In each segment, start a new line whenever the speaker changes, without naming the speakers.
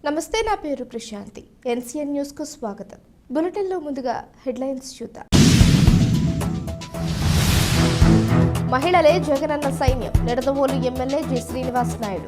నమస్తే, నా పేరు ప్రశాంతి. ఎన్సీఎన్ న్యూస్ కు స్వాగతం. బులెటిన్లో ముందుగా హెడ్లైన్స్ చూద్దాం. మహిళలే జగనన్న సైన్యం, నిడదవోలు ఎమ్మెల్యే జి శ్రీనివాస్ నాయుడు.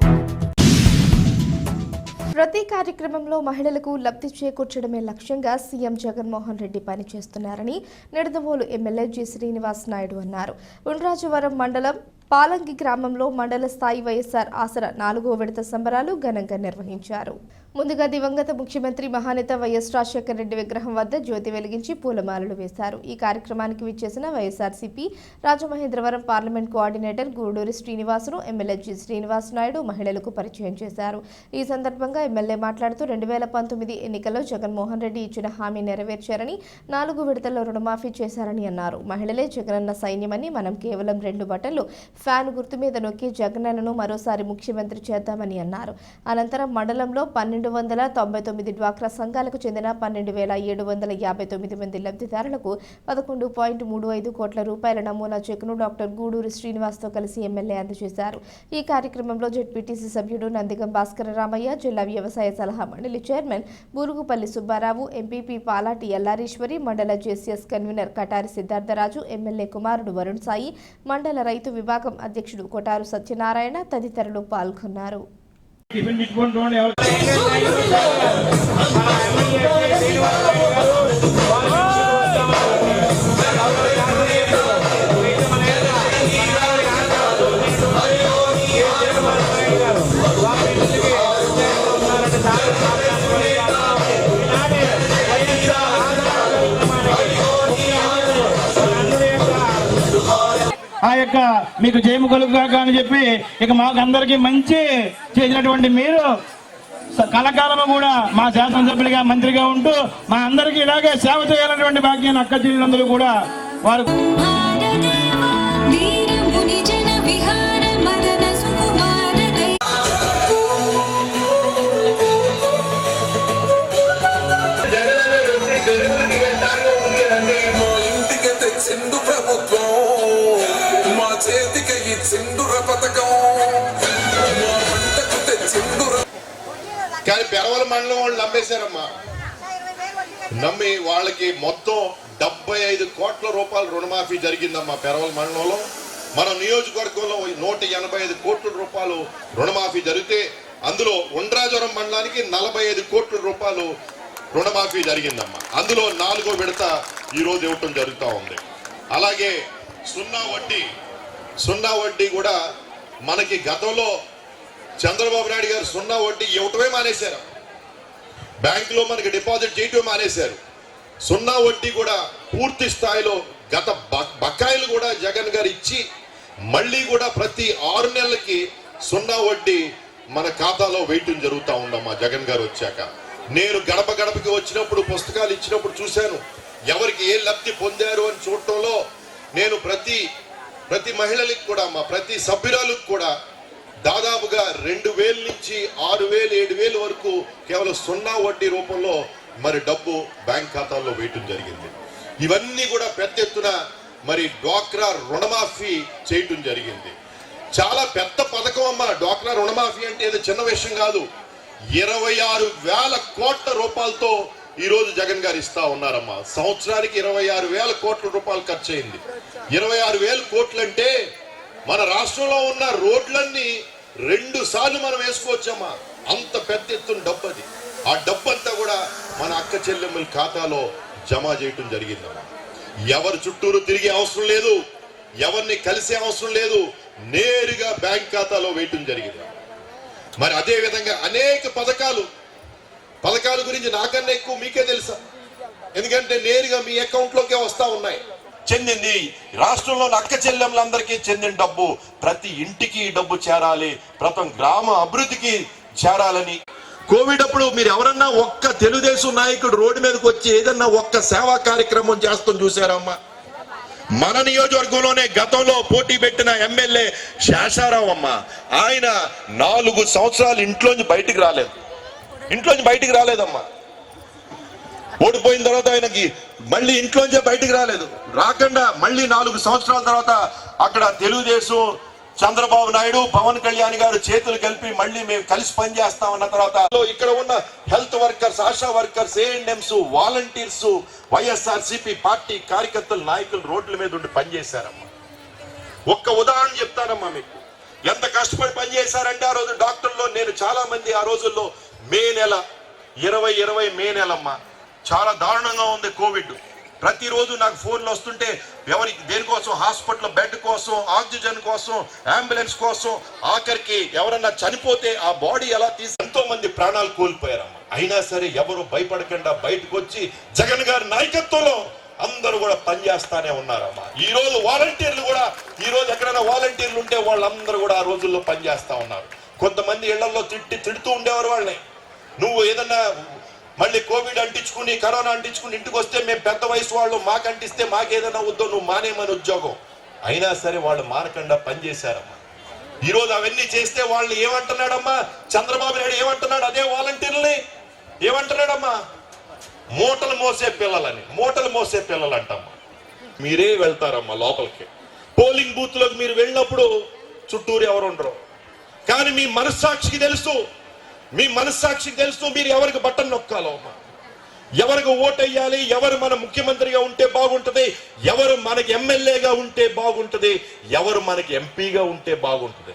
ప్రతి కార్యక్రమంలో మహిళలకు లబ్ధి చేకూర్చడమే లక్ష్యంగా సీఎం జగన్మోహన్ రెడ్డి పనిచేస్తున్నారని నిడదవోలు ఎమ్మెల్యే జి శ్రీనివాస్ నాయుడు అన్నారు. ఉండ్రాజవరం మండలం పాలంగి గ్రామంలో మండల స్థాయి వైఎస్ఆర్ ఆసరా 4వ విడత సంబరాలు ఘనంగా నిర్వహించారు. ముందుగా దివంగత ముఖ్యమంత్రి మహానేత వైఎస్ రాజశేఖర రెడ్డి విగ్రహం వద్ద జ్యోతి వెలిగించి పూలమాలలు వేశారు. ఈ కార్యక్రమానికి విచ్చేసిన వైఎస్ఆర్సీపీ రాజమహేంద్రవరం పార్లమెంట్ కోఆర్డినేటర్ గూడూరి శ్రీనివాసును ఎమ్మెల్యే జి శ్రీనివాస్ నాయుడు మహిళలకు పరిచయం చేశారు. ఈ సందర్భంగా ఎమ్మెల్యే మాట్లాడుతూ 2019 ఎన్నికల్లో జగన్మోహన్ రెడ్డి ఇచ్చిన హామీ నెరవేర్చారని, 4 విడతల్లో రుణమాఫీ చేశారని అన్నారు. మహిళలే జగనన్న సైన్యమని, మనం కేవలం 2 బటన్లు ఫ్యాన్ గుర్తు మీద నొక్కి జగనన్నను మరోసారి ముఖ్యమంత్రి చేద్దామని అన్నారు. అనంతరం మండలంలో 1299 డ్వాక్రా సంఘాలకు చెందిన 12,759 మంది లబ్ధిదారులకు 11.35 కోట్ల రూపాయల నమూనా చెక్కును డాక్టర్ గూడూరి శ్రీనివాస్తో కలిసి ఎమ్మెల్యే అందజేశారు. ఈ కార్యక్రమంలో జెడ్పీటీసీ సభ్యుడు నందిగం భాస్కర రామయ్య, జిల్లా వ్యవసాయ సలహా మండలి చైర్మన్ బూరుగుపల్లి సుబ్బారావు, ఎంపీపీ పాలాటి ఎల్లారీశ్వరి, మండల జేసీఎస్ కన్వీనర్ కటారి సిద్ధార్థరాజు, ఎమ్మెల్యే కుమారుడు వరుణ్ సాయి, మండల రైతు విభాగం అధ్యక్షుడు కొటారు సత్యనారాయణ తదితరులు పాల్గొన్నారు.
ఆ యొక్క మీకు జయము కలుగుగాక అని చెప్పి ఇక మాకు అందరికీ మంచి చేసినటువంటి మీరు కలకాలము కూడా మా శాసనసభ్యులుగా మంత్రిగా ఉంటూ మా అందరికీ ఇలాగే సేవ చేయాలన్నటువంటి భాగ్యాన్ని అక్క చెల్లెలందరూ కూడా వారు
కానీ పెరవల మండలం వాళ్ళు నమ్మేశారమ్మా. నమ్మి వాళ్ళకి మొత్తం 75 కోట్ల రూపాయలు రుణమాఫీ జరిగిందమ్మా. పెరవల మండలంలో మన నియోజకవర్గంలో 185 కోట్ల రూపాయలు రుణమాఫీ జరిగితే అందులో ఉండ్రాజవరం మండలానికి 45 కోట్ల రూపాయలు రుణమాఫీ జరిగిందమ్మా. అందులో 4వ విడత ఈరోజు ఇవ్వటం జరుగుతూ ఉంది. అలాగే సున్నా వడ్డీ కూడా మనకి గతంలో చంద్రబాబు నాయుడు గారు సున్నా వడ్డీ ఇవ్వటమే మానేశారు. బ్యాంకులో మనకి డిపాజిట్ చేయటమే మానేశారు. సున్నా వడ్డీ కూడా పూర్తి స్థాయిలో గత బకాయిలు కూడా జగన్ గారు ఇచ్చి మళ్ళీ కూడా ప్రతి 6 నెలలకి సున్నా వడ్డీ మన ఖాతాలో వేయటం జరుగుతూ ఉండమ్మా. జగన్ గారు వచ్చాక నేను గడప గడపకి వచ్చినప్పుడు పుస్తకాలు ఇచ్చినప్పుడు చూశాను ఎవరికి ఏ లబ్ధి పొందారు అని చూడటంలో నేను ప్రతి మహిళలకు కూడా ప్రతి సభ్యురాలకు కూడా దాదాపుగా 2,000 నుంచి 6,000, 7,000 వరకు కేవలం సున్నా వడ్డీ రూపంలో మరి డబ్బు బ్యాంక్ ఖాతాల్లో వేయటం జరిగింది. ఇవన్నీ కూడా పెద్ద ఎత్తున మరి డ్వాక్రా రుణమాఫీ చేయటం జరిగింది. చాలా పెద్ద పథకం అమ్మా. డ్వాక్రా రుణమాఫీ అంటే ఏదో చిన్న విషయం కాదు. 26,000 కోట్ల రూపాయలతో ఈ రోజు జగన్ గారు ఇస్తా ఉన్నారమ్మా. సంవత్సరానికి 26,000 కోట్ల రూపాయలు ఖర్చు అయింది. 26,000 కోట్లు అంటే మన రాష్ట్రంలో ఉన్న రోడ్లన్నీ 2 సార్లు మనం వేసుకోవచ్చమ్మా. అంత పెద్ద ఎత్తున డబ్బు అది. ఆ డబ్బు అంతా కూడా మన అక్క చెల్లెమ్మల ఖాతాలో జమ చేయటం జరిగిందమ్మా. ఎవరు చుట్టూరు తిరిగే అవసరం లేదు, ఎవరిని కలిసే అవసరం లేదు, నేరుగా బ్యాంక్ ఖాతాలో వేయటం జరిగింది. మరి అదే విధంగా అనేక పథకాల గురించి నాకన్నా ఎక్కువ మీకే తెలుసా, ఎందుకంటే నేరుగా మీ అకౌంట్లోకే వస్తా ఉన్నాయి. చెందింది రాష్ట్రంలో అక్క చెల్లెమ్మలందరికీ చెందిన డబ్బు ప్రతి ఇంటికి డబ్బు చేరాలి, ప్రతి గ్రామ అభివృద్ధికి చేరాలని. కోవిడ్ అప్పుడు మీరు ఎవరన్నా ఒక్క తెలుగుదేశం నాయకుడు రోడ్డు మీదకి వచ్చి ఏదన్నా ఒక్క సేవా కార్యక్రమం చేస్తాం చూసారమ్మా? మన నియోజకవర్గంలోనే గతంలో పోటీ పెట్టిన ఎమ్మెల్యే శేషారావు అమ్మ, ఆయన 4 సంవత్సరాలు ఇంట్లోంచి బయటికి రాలేదమ్మా. ఓడిపోయిన తర్వాత ఆయనకి మళ్ళీ ఇంట్లోంచే బయటికి రాలేదు. రాకుండా మళ్ళీ 4 సంవత్సరాల తర్వాత అక్కడ తెలుగుదేశం చంద్రబాబు నాయుడు, పవన్ కళ్యాణ్ గారు చేతులు కలిపి మళ్ళీ మేము కలిసి పనిచేస్తామన్న తర్వాత ఇక్కడ ఉన్న health workers, ASHA workers, ANMs, volunteers, YSRCP party కార్యకర్తలు, నాయకులు రోడ్ల మీద ఉండి పనిచేశారమ్మా. ఒక్క ఉదాహరణ చెప్తానమ్మా మీకు. ఎంత కష్టపడి పనిచేశారంటే ఆ రోజు డాక్టర్లో నేను చాలా మంది ఆ రోజుల్లో మే నెల 2020 మే నెలమ్మా చాలా దారుణంగా ఉంది కోవిడ్. ప్రతిరోజు నాకు ఫోన్లు వస్తుంటే ఎవరికి దేనికోసం, హాస్పిటల్ బెడ్ కోసం, ఆక్సిజన్ కోసం, అంబులెన్స్ కోసం, ఆఖరికి ఎవరన్నా చనిపోతే ఆ బాడీ ఎలా తీసి ఎంతో మంది ప్రాణాలు కోల్పోయారమ్మా. అయినా సరే ఎవరు భయపడకుండా బయటకు వచ్చి జగన్ గారి నాయకత్వంలో అందరూ కూడా పనిచేస్తానే ఉన్నారమ్మా. ఈ రోజు వాలంటీర్లు కూడా, ఈ రోజు ఎక్కడైనా వాలంటీర్లు ఉంటే వాళ్ళందరూ కూడా ఆ రోజుల్లో పనిచేస్తా ఉన్నారు. కొంతమంది ఇళ్లలో తిడుతూ ఉండేవారు వాళ్ళని, నువ్వు ఏదన్నా మళ్ళీ కోవిడ్ అంటించుకుని, కరోనా అంటించుకుని ఇంటికి వస్తే మేము పెద్ద వయసు వాళ్ళు మాకు అంటిస్తే మాకేదైనా వద్దో నువ్వు మానేమని ఉద్యోగం. అయినా సరే వాళ్ళు మానకుండా పనిచేశారమ్మా. ఈ రోజు అవన్నీ చేస్తే వాళ్ళు ఏమంటున్నాడమ్మా చంద్రబాబు నాయుడు, ఏమంటున్నాడు అదే వాలంటీర్లని ఏమంటున్నాడమ్మా, మూటలు మోసే పిల్లలని. మూటలు మోసే పిల్లలు అంటమ్మా. మీరే వెళ్తారమ్మా లోపలికి, పోలింగ్ బూత్ లోకి మీరు వెళ్ళినప్పుడు చుట్టూరు ఎవరు ఉండరు. కానీ మీ మనస్సాక్షికి తెలుసు, మీ మనస్సాక్షికి తెలుసు మీరు ఎవరికి బటన్ నొక్కాలో, ఎవరికి ఓటేయాలి, ఎవరు మన ముఖ్యమంత్రిగా ఉంటే బాగుంటది, ఎవరు మనకి ఎమ్మెల్యేగా ఉంటే బాగుంటది, ఎవరు మనకి ఎంపీగా ఉంటే బాగుంటది.